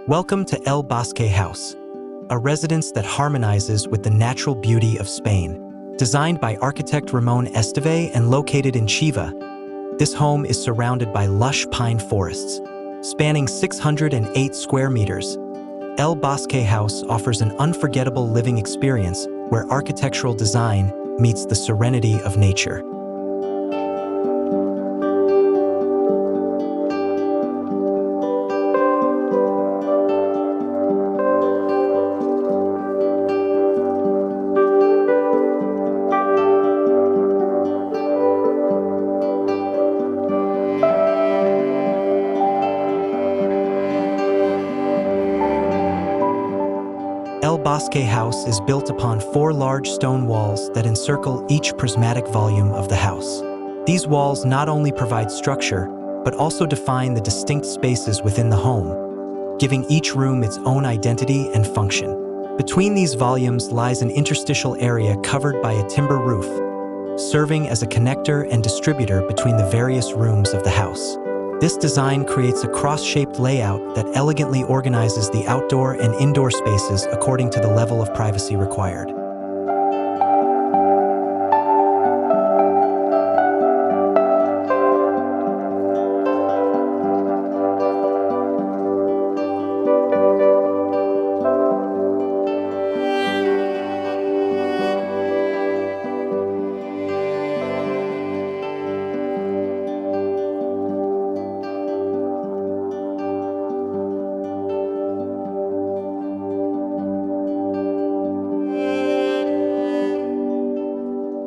Welcome to El Bosque House, a residence that harmonizes with the natural beauty of Spain. Designed by architect Ramón Esteve and located in Chiva, this home is surrounded by lush pine forests, spanning 608 square meters. El Bosque House offers an unforgettable living experience where architectural design meets the serenity of nature. El Bosque House is built upon 4 large stone walls that encircle each prismatic volume of the house. These walls not only provide structure, but also define the distinct spaces within the home, giving each room its own identity and function. Between these volumes lies an interstitial area covered by a timber roof, serving as a connector and distributor between the various rooms of the house. This design creates a cross-shaped layout that elegantly organizes the outdoor and indoor spaces according to the level of privacy required.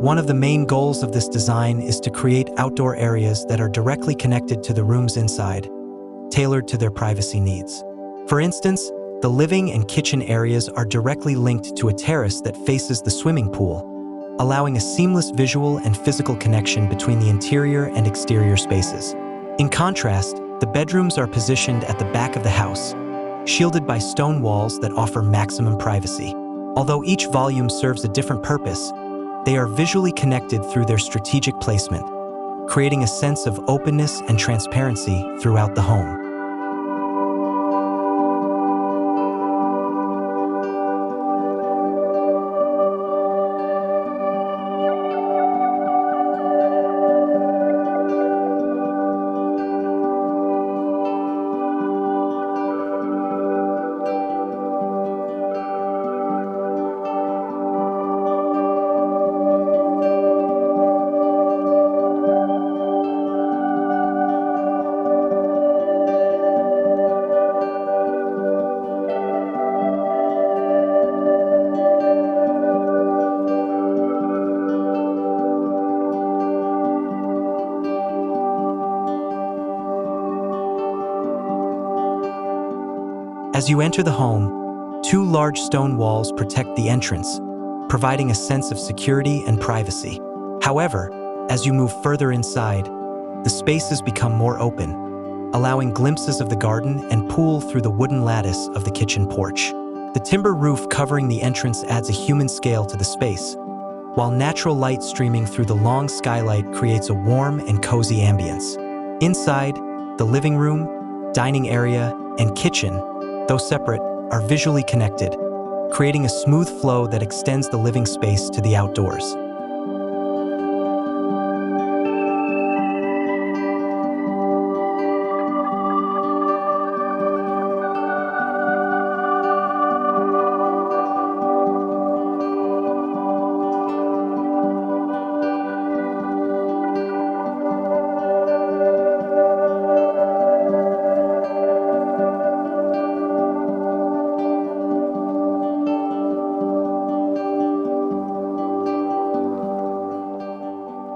One of the main goals of this design is to create outdoor areas that are directly connected to the rooms inside, tailored to their privacy needs. For instance, the living and kitchen areas are directly linked to a terrace that faces the swimming pool, allowing a seamless visual and physical connection between the interior and exterior spaces. In contrast, the bedrooms are positioned at the back of the house, shielded by stone walls that offer maximum privacy. Although each volume serves a different purpose, they are visually connected through their strategic placement, creating a sense of openness and transparency throughout the home. As you enter the home, 2 large stone walls protect the entrance, providing a sense of security and privacy. However, as you move further inside, the spaces become more open, allowing glimpses of the garden and pool through the wooden lattice of the kitchen porch. The timber roof covering the entrance adds a human scale to the space, while natural light streaming through the long skylight creates a warm and cozy ambience. Inside, the living room, dining area, and kitchen, though separate, are visually connected, creating a smooth flow that extends the living space to the outdoors.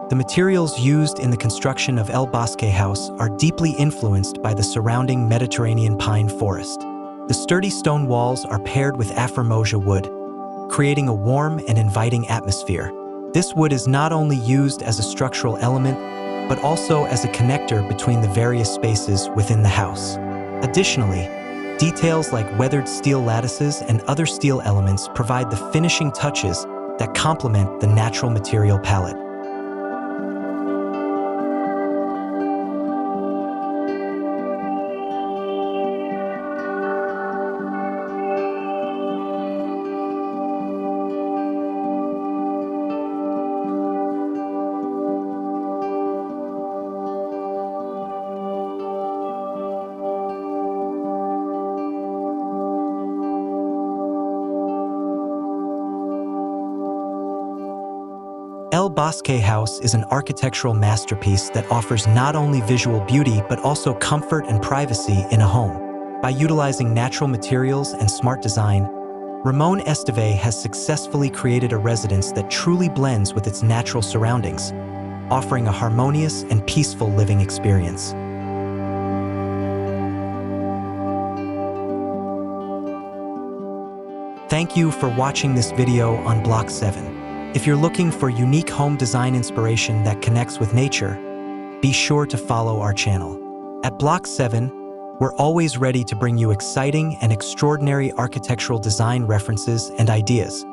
The materials used in the construction of El Bosque House are deeply influenced by the surrounding Mediterranean pine forest. The sturdy stone walls are paired with Afrormosia wood, creating a warm and inviting atmosphere. This wood is not only used as a structural element, but also as a connector between the various spaces within the house. Additionally, details like weathered steel lattices and other steel elements provide the finishing touches that complement the natural material palette. El Bosque House is an architectural masterpiece that offers not only visual beauty but also comfort and privacy in a home. By utilizing natural materials and smart design, Ramón Esteve has successfully created a residence that truly blends with its natural surroundings, offering a harmonious and peaceful living experience. Thank you for watching this video on Block 7. If you're looking for unique home design inspiration that connects with nature, be sure to follow our channel. At Block 7, we're always ready to bring you exciting and extraordinary architectural design references and ideas.